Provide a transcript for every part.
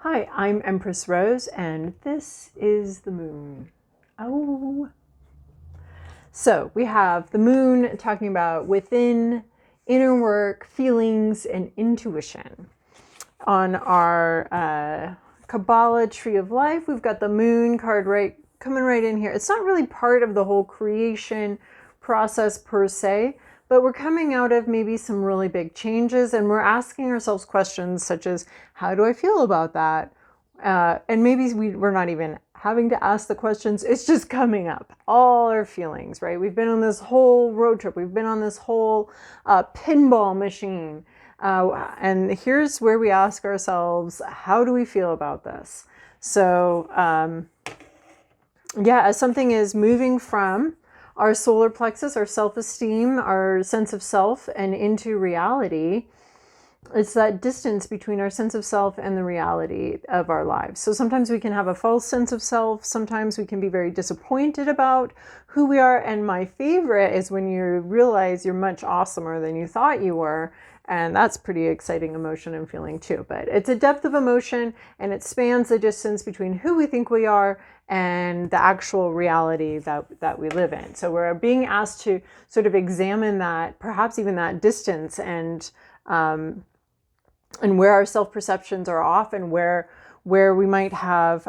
Hi, I'm Empress Rose, and this is the moon. Oh. So we have the moon talking about within, inner work, feelings, and intuition. On our Kabbalah Tree of Life, we've got the moon card coming right in here. It's not really part of the whole creation process per se, but we're coming out of maybe some really big changes, and we're asking ourselves questions such as, how do I feel about that? And maybe we're not even having to ask the questions. It's just coming up. All our feelings, right? We've been on this whole road trip. We've been on this whole pinball machine. And here's where we ask ourselves, how do we feel about this? So, as something is moving from our solar plexus, our self-esteem, our sense of self, and into reality, it's that distance between our sense of self and the reality of our lives. So sometimes we can have a false sense of self. Sometimes we can be very disappointed about who we are. And my favorite is when you realize you're much awesomer than you thought you were. And that's pretty exciting emotion and feeling too. But it's a depth of emotion, and it spans the distance between who we think we are and the actual reality that we live in. So we're being asked to sort of examine that, perhaps even that distance, and where our self-perceptions are off, and where we might have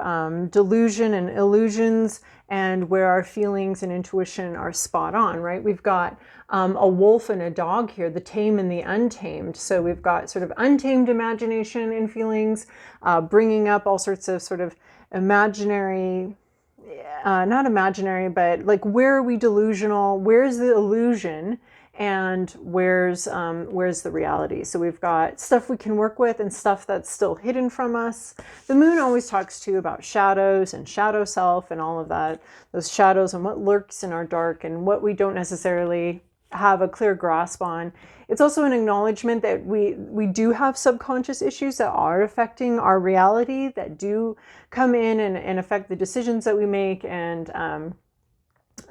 delusion and illusions, and where our feelings and intuition are spot on, right? We've got a wolf and a dog here, the tame and the untamed. So we've got sort of untamed imagination and feelings, bringing up all sorts of sort of imaginary, not imaginary, but like, where are we delusional? Where's the illusion? And where's the reality? So we've got stuff we can work with and stuff that's still hidden from us. The moon always talks too about shadows and shadow self and all of that, those shadows and what lurks in our dark and what we don't necessarily have a clear grasp on. It's also an acknowledgement that we do have subconscious issues that are affecting our reality, that do come in and affect the decisions that we make and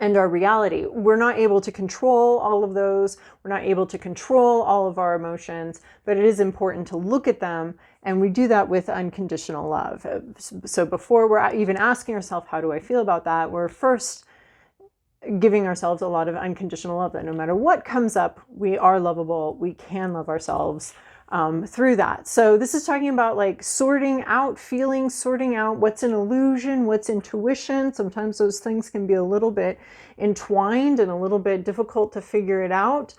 our reality. We're not able to control all of those. We're not able to control all of our emotions, but it is important to look at them, and we do that with unconditional love. So before we're even asking ourselves, how do I feel about that? We're first giving ourselves a lot of unconditional love, that no matter what comes up, we are lovable. We can love ourselves through that. So this is talking about like sorting out feelings, sorting out what's an illusion, what's intuition. Sometimes those things can be a little bit entwined and a little bit difficult to figure it out.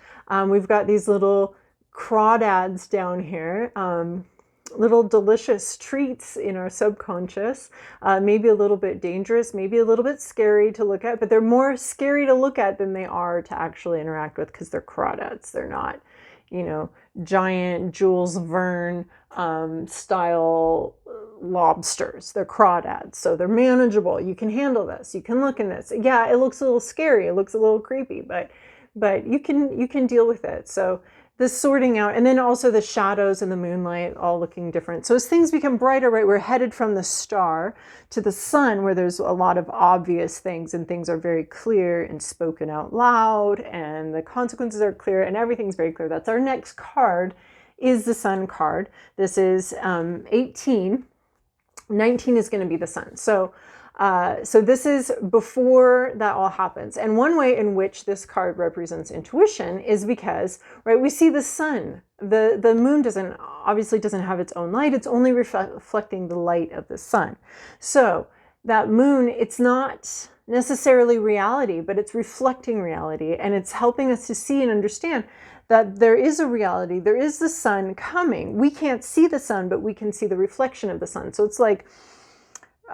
We've got these little crawdads down here, little delicious treats in our subconscious, maybe a little bit dangerous, maybe a little bit scary to look at, but they're more scary to look at than they are to actually interact with, because they're crawdads. They're not, giant Jules Verne style lobsters. They're crawdads, so they're manageable. You can handle this. You can look in this. Yeah, it looks a little scary. It looks a little creepy, but you can deal with it. So this sorting out, and then also the shadows and the moonlight all looking different. So as things become brighter, right, we're headed from the star to the sun, where there's a lot of obvious things, and things are very clear and spoken out loud, and the consequences are clear, and everything's very clear. That's our next card, is the sun card. This is 18. 19 is going to be the sun. So this is before that all happens. And one way in which this card represents intuition is because, right, we see the sun. The moon obviously doesn't have its own light. It's only reflecting the light of the sun. So that moon, it's not necessarily reality, but it's reflecting reality. And it's helping us to see and understand that there is a reality. There is the sun coming. We can't see the sun, but we can see the reflection of the sun. So it's like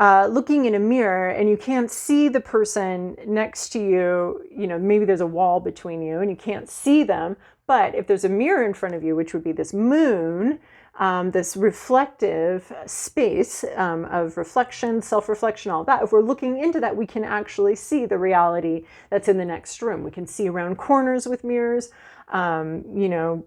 looking in a mirror, and you can't see the person next to you. Maybe there's a wall between you and you can't see them. But if there's a mirror in front of you, which would be this moon, this reflective space of reflection, self-reflection, all that, if we're looking into that, we can actually see the reality that's in the next room. We can see around corners with mirrors.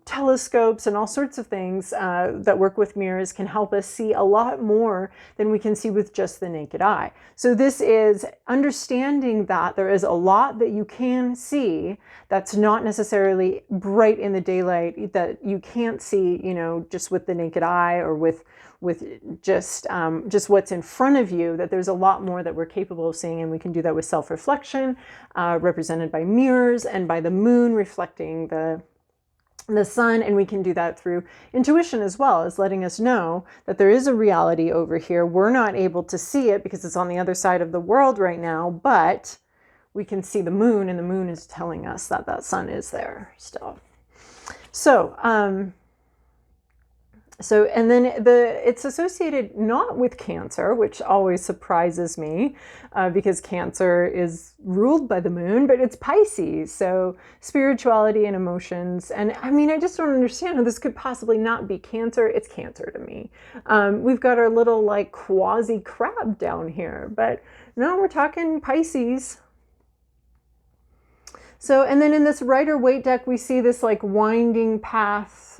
Telescopes and all sorts of things that work with mirrors can help us see a lot more than we can see with just the naked eye. So this is understanding that there is a lot that you can see that's not necessarily bright in the daylight, that you can't see, just with the naked eye or with just what's in front of you, that there's a lot more that we're capable of seeing. And we can do that with self-reflection, represented by mirrors, and by the moon reflecting the sun. And we can do that through intuition as well, as letting us know that there is a reality over here. We're not able to see it because it's on the other side of the world right now, but we can see the moon, and the moon is telling us that that sun is there still. So, and then it's associated not with Cancer, which always surprises me, because Cancer is ruled by the moon, but it's Pisces. So spirituality and emotions. And I mean, I just don't understand how this could possibly not be Cancer. It's Cancer to me. We've got our little like quasi crab down here, but no, we're talking Pisces. So, and then in this Rider-Waite deck, we see this like winding path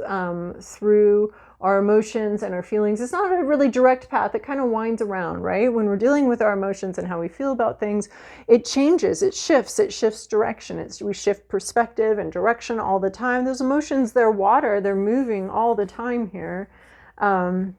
through our emotions and our feelings. It's not a really direct path. It kind of winds around, right? When we're dealing with our emotions and how we feel about things, it changes, it shifts direction. We shift perspective and direction all the time. Those emotions, they're water, they're moving all the time here. And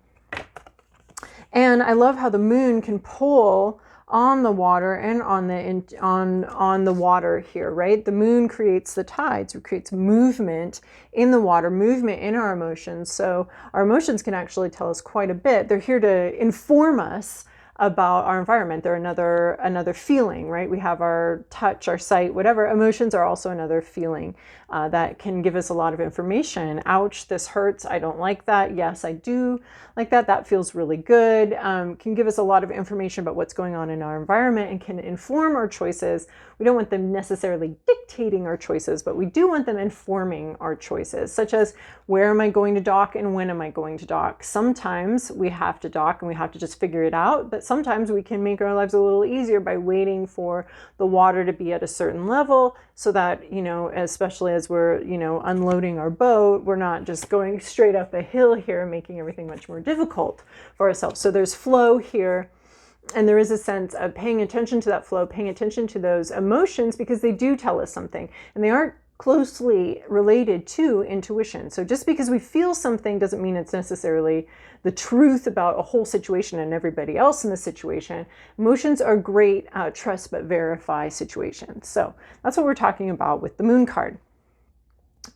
I love how the moon can pull on the water and on the water here, right? The moon creates the tides, it creates movement in the water, movement in our emotions. So our emotions can actually tell us quite a bit. They're here to inform us about our environment. They're another feeling, right? We have our touch, our sight, whatever. Emotions are also another feeling that can give us a lot of information. Ouch, this hurts. I don't like that. Yes, I do like that. That feels really good. Can give us a lot of information about what's going on in our environment and can inform our choices. We don't want them necessarily dictating our choices, but we do want them informing our choices, such as where am I going to dock and when am I going to dock? Sometimes we have to dock and we have to just figure it out, but sometimes we can make our lives a little easier by waiting for the water to be at a certain level so that, you know, especially as we're, you know, unloading our boat, we're not just going straight up a hill here, making everything much more difficult for ourselves. So there's flow here. And there is a sense of paying attention to that flow, paying attention to those emotions, because they do tell us something and they aren't closely related to intuition. So just because we feel something doesn't mean it's necessarily the truth about a whole situation and everybody else in the situation. Emotions are great trust but verify situations. So that's what we're talking about with the moon card.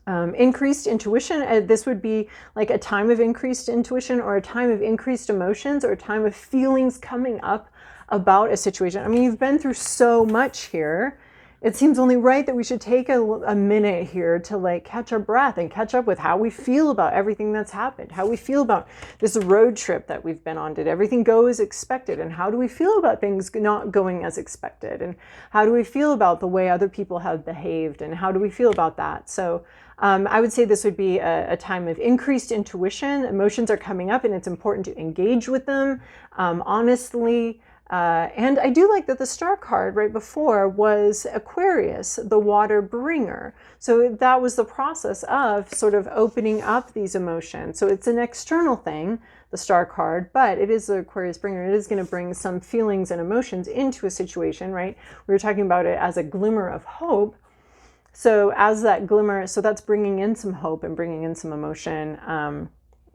Increased intuition, this would be like a time of increased intuition or a time of increased emotions or a time of feelings coming up about a situation. I mean, you've been through so much here. It seems only right that we should take a minute here to like catch our breath and catch up with how we feel about everything that's happened, how we feel about this road trip that we've been on. Did everything go as expected? And how do we feel about things not going as expected? And how do we feel about the way other people have behaved? And how do we feel about that? So I would say this would be a time of increased intuition. Emotions are coming up and it's important to engage with them honestly. And I do like that the star card right before was Aquarius, the water bringer. So that was the process of sort of opening up these emotions. So it's an external thing, the star card, but it is the Aquarius bringer. It is going to bring some feelings and emotions into a situation, right? We were talking about it as a glimmer of hope. So as that glimmer, so that's bringing in some hope and bringing in some emotion,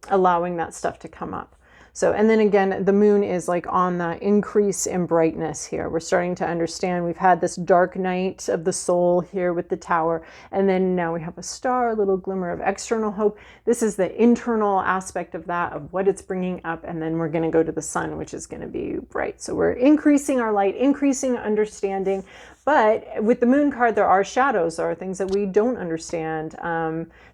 allowing that stuff to come up. So, and then again, the moon is like on the increase in brightness here. We're starting to understand we've had this dark night of the soul here with the tower. And then now we have a star, a little glimmer of external hope. This is the internal aspect of that, of what it's bringing up. And then we're going to go to the sun, which is going to be bright. So we're increasing our light, increasing understanding. But with the moon card, there are shadows. There are things that we don't understand,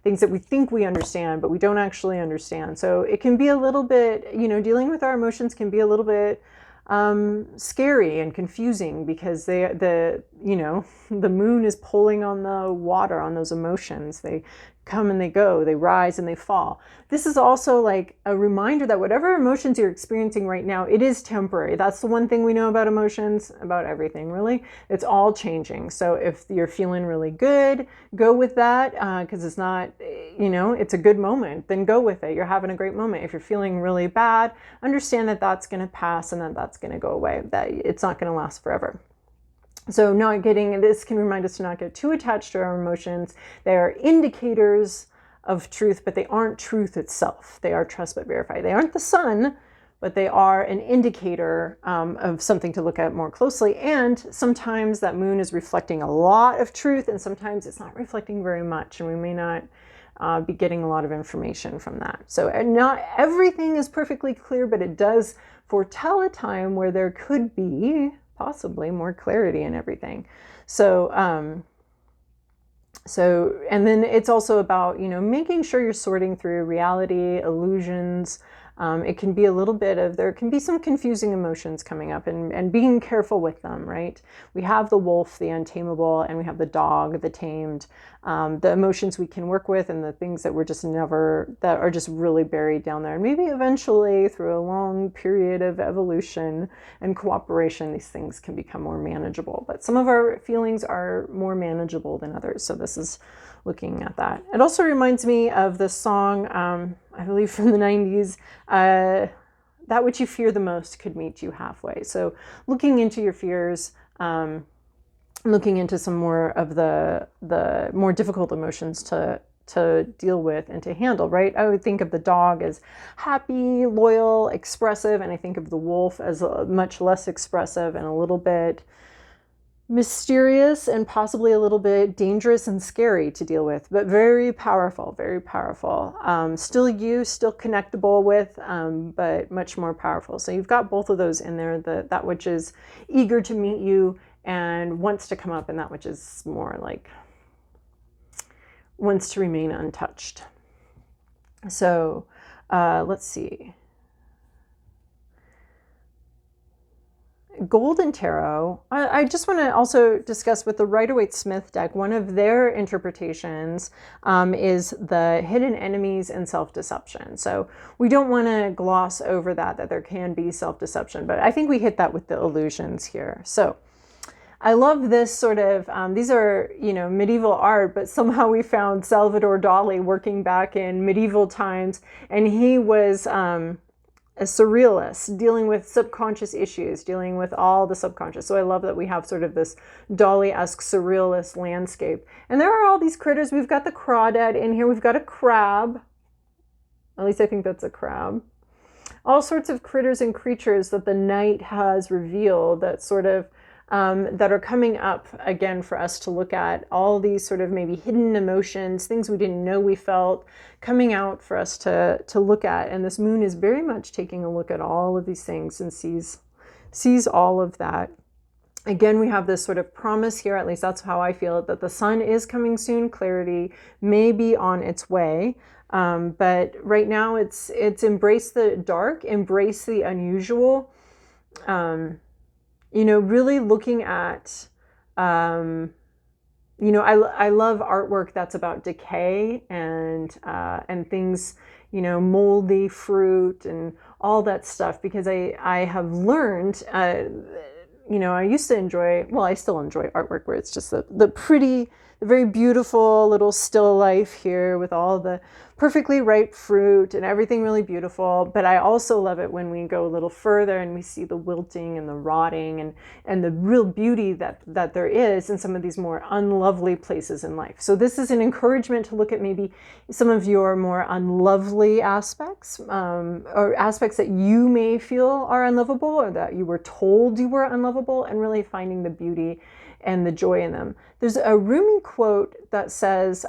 things that we think we understand, but we don't actually understand. So it can be a little bit, you know, dealing with our emotions can be a little bit scary and confusing because the moon is pulling on the water, on those emotions. They come and they go, they rise and they fall. This is also like a reminder that whatever emotions you're experiencing right now, it is temporary. That's the one thing we know about emotions, about everything really. It's all changing. So if you're feeling really good, go with that because it's not, you know, it's a good moment, then go with it. You're having a great moment. If you're feeling really bad, understand that that's going to pass and that that's going to go away, that it's not going to last forever. So this can remind us to not get too attached to our emotions. They are indicators of truth, but they aren't truth itself. They are trust but verify. They aren't the sun, but they are an indicator of something to look at more closely. And sometimes that moon is reflecting a lot of truth, and sometimes it's not reflecting very much, and we may not be getting a lot of information from that. So not everything is perfectly clear, but it does foretell a time where there could be possibly more clarity in everything. So, and then it's also about, making sure you're sorting through reality, illusions. It can be a little bit of, there can be some confusing emotions coming up, and being careful with them, right? We have the wolf, the untamable, and we have the dog, the tamed, the emotions we can work with, and the things that we're just that are just really buried down there. And maybe eventually through a long period of evolution and cooperation, these things can become more manageable. But some of our feelings are more manageable than others. So this is looking at that. It also reminds me of the song, I believe from the 90s, that which you fear the most could meet you halfway. So looking into your fears, looking into some more of the more difficult emotions to deal with and to handle, right? I would think of the dog as happy, loyal, expressive, and I think of the wolf as much less expressive and a little bit mysterious and possibly a little bit dangerous and scary to deal with, but very powerful, very powerful. Still you, still connectable with, but much more powerful. So you've got both of those in there, that which is eager to meet you and wants to come up, and that which is more like wants to remain untouched. So let's see. Golden Tarot, I just want to also discuss with the Rider-Waite-Smith deck, one of their interpretations is the hidden enemies and self-deception. So we don't want to gloss over that there can be self-deception, but I think we hit that with the illusions here. So I love this sort of, these are, medieval art, but somehow we found Salvador Dali working back in medieval times, and he was a surrealist, dealing with subconscious issues, dealing with all the subconscious. So I love that we have sort of this Dali-esque surrealist landscape. And there are all these critters. We've got the crawdad in here. We've got a crab. At least I think that's a crab. All sorts of critters and creatures that the night has revealed that sort of that are coming up again for us to look at. All these sort of maybe hidden emotions, things we didn't know we felt, coming out for us to look at. And this moon is very much taking a look at all of these things and sees all of that. Again, we have this sort of promise here, at least that's how I feel it, that the sun is coming soon. Clarity may be on its way. But right now it's embrace the dark, embrace the unusual. Really looking at, I love artwork that's about decay and things, moldy fruit and all that stuff, because I have learned, I used to enjoy, well, I still enjoy artwork where it's just the pretty, the very beautiful little still life here with all the perfectly ripe fruit and everything really beautiful. But I also love it when we go a little further and we see the wilting and the rotting and the real beauty that there is in some of these more unlovely places in life. So this is an encouragement to look at maybe some of your more unlovely aspects, or aspects that you may feel are unlovable or that you were told you were unlovable, and really finding the beauty and the joy in them. There's a Rumi quote that says,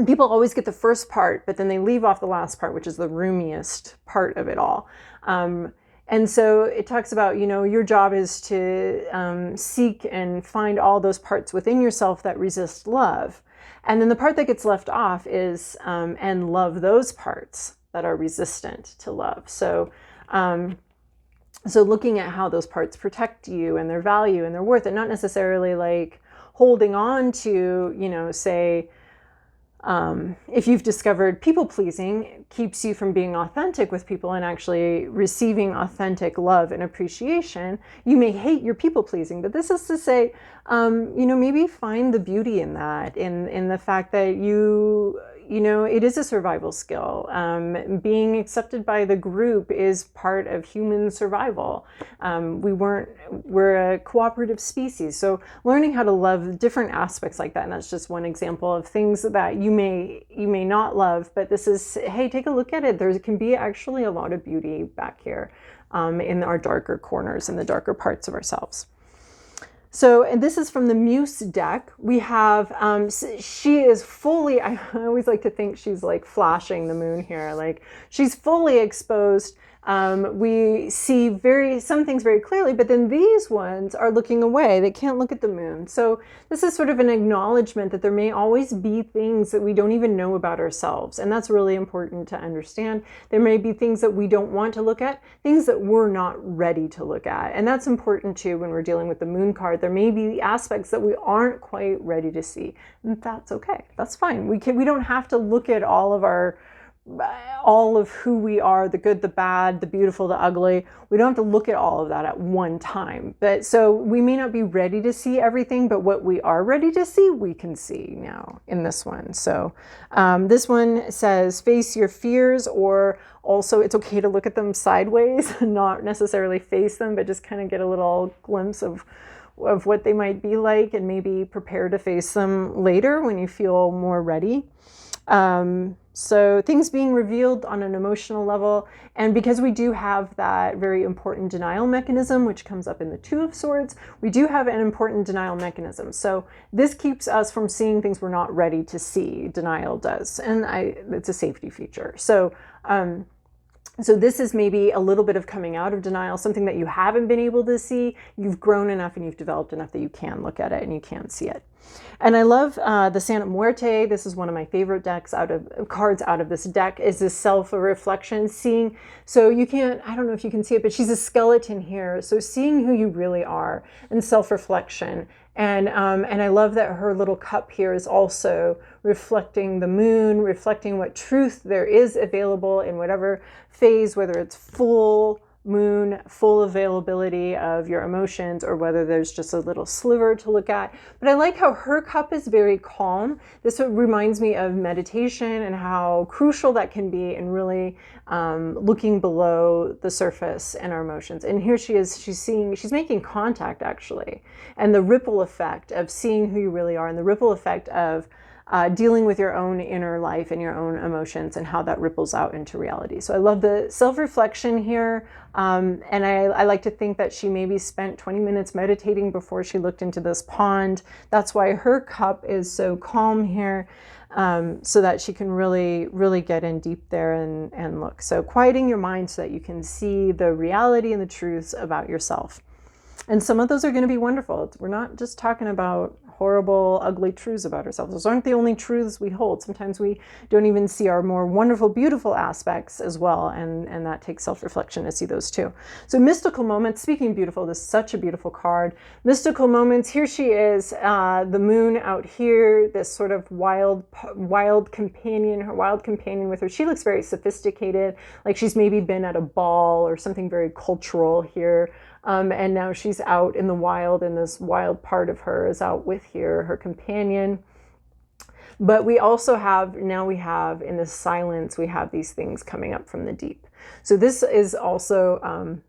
people always get the first part, but then they leave off the last part, which is the roomiest part of it all. And so it talks about, your job is to seek and find all those parts within yourself that resist love. And then the part that gets left off is, and love those parts that are resistant to love. So looking at how those parts protect you and their value and their worth, and not necessarily like holding on to, say, if you've discovered people-pleasing keeps you from being authentic with people and actually receiving authentic love and appreciation, you may hate your people-pleasing. But this is to say, maybe find the beauty in that, in the fact that you you know, it is a survival skill. Being accepted by the group is part of human survival. We're a cooperative species. So learning how to love different aspects like that, and that's just one example of things that you may not love, but this is, hey, take a look at it. There can be actually a lot of beauty back here in our darker corners, in the darker parts of ourselves. So, and this is from the Muse deck. We have, she is fully, I always like to think she's like flashing the moon here. Like she's fully exposed. We see some things very clearly, but then these ones are looking away. They can't look at the moon. So this is sort of an acknowledgement that there may always be things that we don't even know about ourselves. And that's really important to understand. There may be things that we don't want to look at, things that we're not ready to look at. And that's important too when we're dealing with the moon card. There may be aspects that we aren't quite ready to see. And that's okay. That's fine. We don't have to look at all of who we are, the good, the bad, the beautiful, the ugly. We don't have to look at all of that at one time. But so we may not be ready to see everything, but what we are ready to see, we can see now in this one. So this one says, face your fears, or also it's okay to look at them sideways, not necessarily face them, but just kind of get a little glimpse of what they might be like, and maybe prepare to face them later when you feel more ready. So things being revealed on an emotional level, and because we do have that very important denial mechanism, which comes up in the Two of Swords, we do have an important denial mechanism. So this keeps us from seeing things we're not ready to see. Denial does, and it's a safety feature. So so this is maybe a little bit of coming out of denial, something that you haven't been able to see. You've grown enough and you've developed enough that you can look at it and you can see it. And I love the Santa Muerte. This is one of my favorite cards out of this deck, is this self-reflection, seeing. So you can't, I don't know if you can see it, but she's a skeleton here. So seeing who you really are and self-reflection. And I love that her little cup here is also reflecting the moon, reflecting what truth there is available in whatever phase, whether it's full moon, full availability of your emotions, or whether there's just a little sliver to look at. But I like how her cup is very calm. This reminds me of meditation and how crucial that can be in really looking below the surface and our emotions. And here she is, she's making contact actually. And the ripple effect of seeing who you really are, and the ripple effect of dealing with your own inner life and your own emotions, and how that ripples out into reality. So I love the self-reflection here. And I like to think that she maybe spent 20 minutes meditating before she looked into this pond. That's why her cup is so calm here, so that she can really, really get in deep there and look. So quieting your mind so that you can see the reality and the truths about yourself. And some of those are going to be wonderful. We're not just talking about horrible, ugly truths about ourselves. Those aren't the only truths we hold. Sometimes we don't even see our more wonderful, beautiful aspects as well. And that takes self-reflection to see those too. So mystical moments, speaking of beautiful, this is such a beautiful card. Mystical moments, here she is, the moon out here, this sort of wild companion, her wild companion with her. She looks very sophisticated, like she's maybe been at a ball or something very cultural here. And now she's out in the wild, and this wild part of her is out with her companion. But we also have, now we have in the silence, we have these things coming up from the deep. So this is also,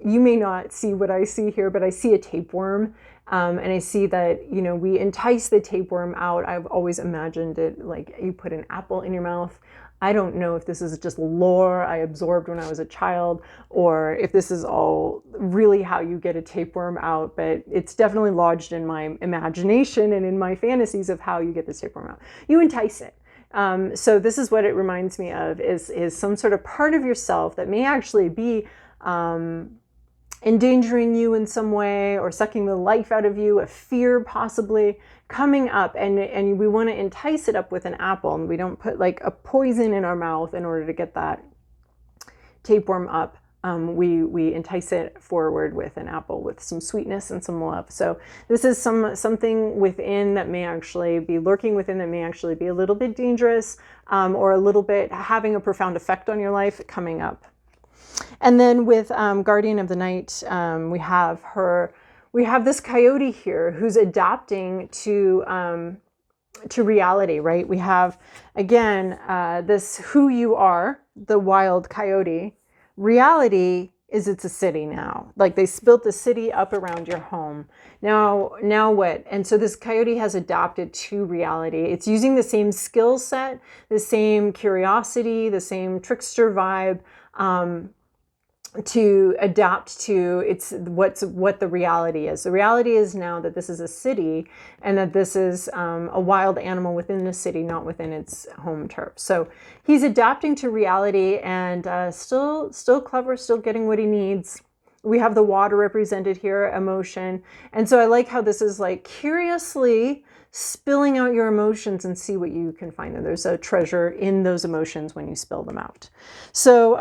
you may not see what I see here, but I see a tapeworm. And I see that, you know, we entice the tapeworm out. I've always imagined it like you put an apple in your mouth. I don't know if this is just lore I absorbed when I was a child, or if this is all really how you get a tapeworm out, but it's definitely lodged in my imagination and in my fantasies of how you get this tapeworm out. You entice it. So this is what it reminds me of, is some sort of part of yourself that may actually be endangering you in some way, or sucking the life out of you, a fear possibly coming up, and we want to entice it up with an apple, and we don't put like a poison in our mouth in order to get that tapeworm up. We entice it forward with an apple, with some sweetness and some love. So this is something within that may actually be lurking within, that may actually be a little bit dangerous, or a little bit having a profound effect on your life coming up. And then with Guardian of the Night, we have this coyote here who's adapting to reality, right? We have, again, this who you are, the wild coyote. Reality is it's a city now. Like they built the city up around your home. Now what? And so this coyote has adapted to reality. It's using the same skill set, the same curiosity, the same trickster vibe, to adapt to what the reality is. The reality is now that this is a city and that this is a wild animal within the city, not within its home turf. So he's adapting to reality and still clever, still getting what he needs. We have the water represented here, emotion. And so I like how this is like curiously spilling out your emotions and see what you can find. And there's a treasure in those emotions when you spill them out. So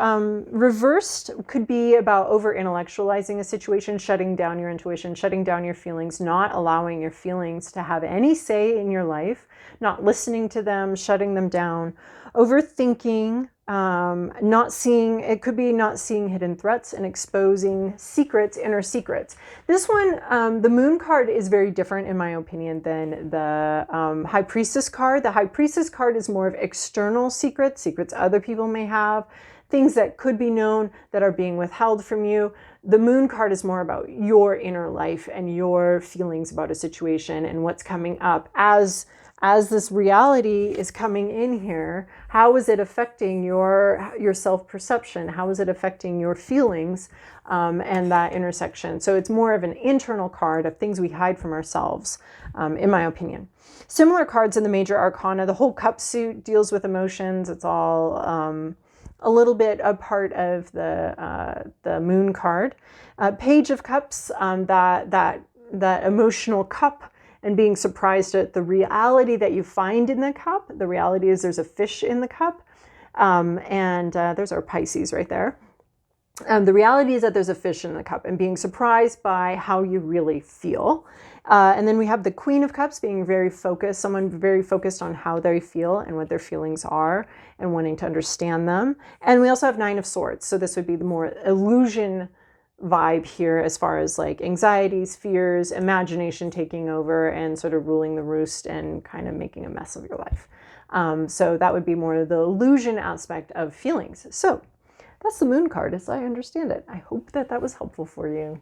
reversed could be about over intellectualizing a situation, shutting down your intuition, shutting down your feelings, not allowing your feelings to have any say in your life, not listening to them, shutting them down, overthinking, not seeing, it could be not seeing hidden threats and exposing secrets, inner secrets. This one, the moon card is very different in my opinion than the high priestess card. The high priestess card is more of external secrets, secrets other people may have, things that could be known that are being withheld from you. The moon card is more about your inner life and your feelings about a situation and what's coming up as this reality is coming in here. How is it affecting your self-perception? How is it affecting your feelings and that intersection? So it's more of an internal card of things we hide from ourselves, in my opinion. Similar cards in the Major Arcana. The whole cup suit deals with emotions. It's all a little bit a part of the moon card. Page of Cups, that emotional cup, and being surprised at the reality that you find in the cup. The reality is there's a fish in the cup. There's our Pisces right there. The reality is that there's a fish in the cup and being surprised by how you really feel. And then we have the Queen of Cups being very focused, someone very focused on how they feel and what their feelings are and wanting to understand them. And we also have Nine of Swords. So this would be the more illusion vibe here as far as like anxieties, fears, imagination taking over and sort of ruling the roost and kind of making a mess of your life. So that would be more the illusion aspect of feelings. So that's the moon card as I understand it. I hope that that was helpful for you.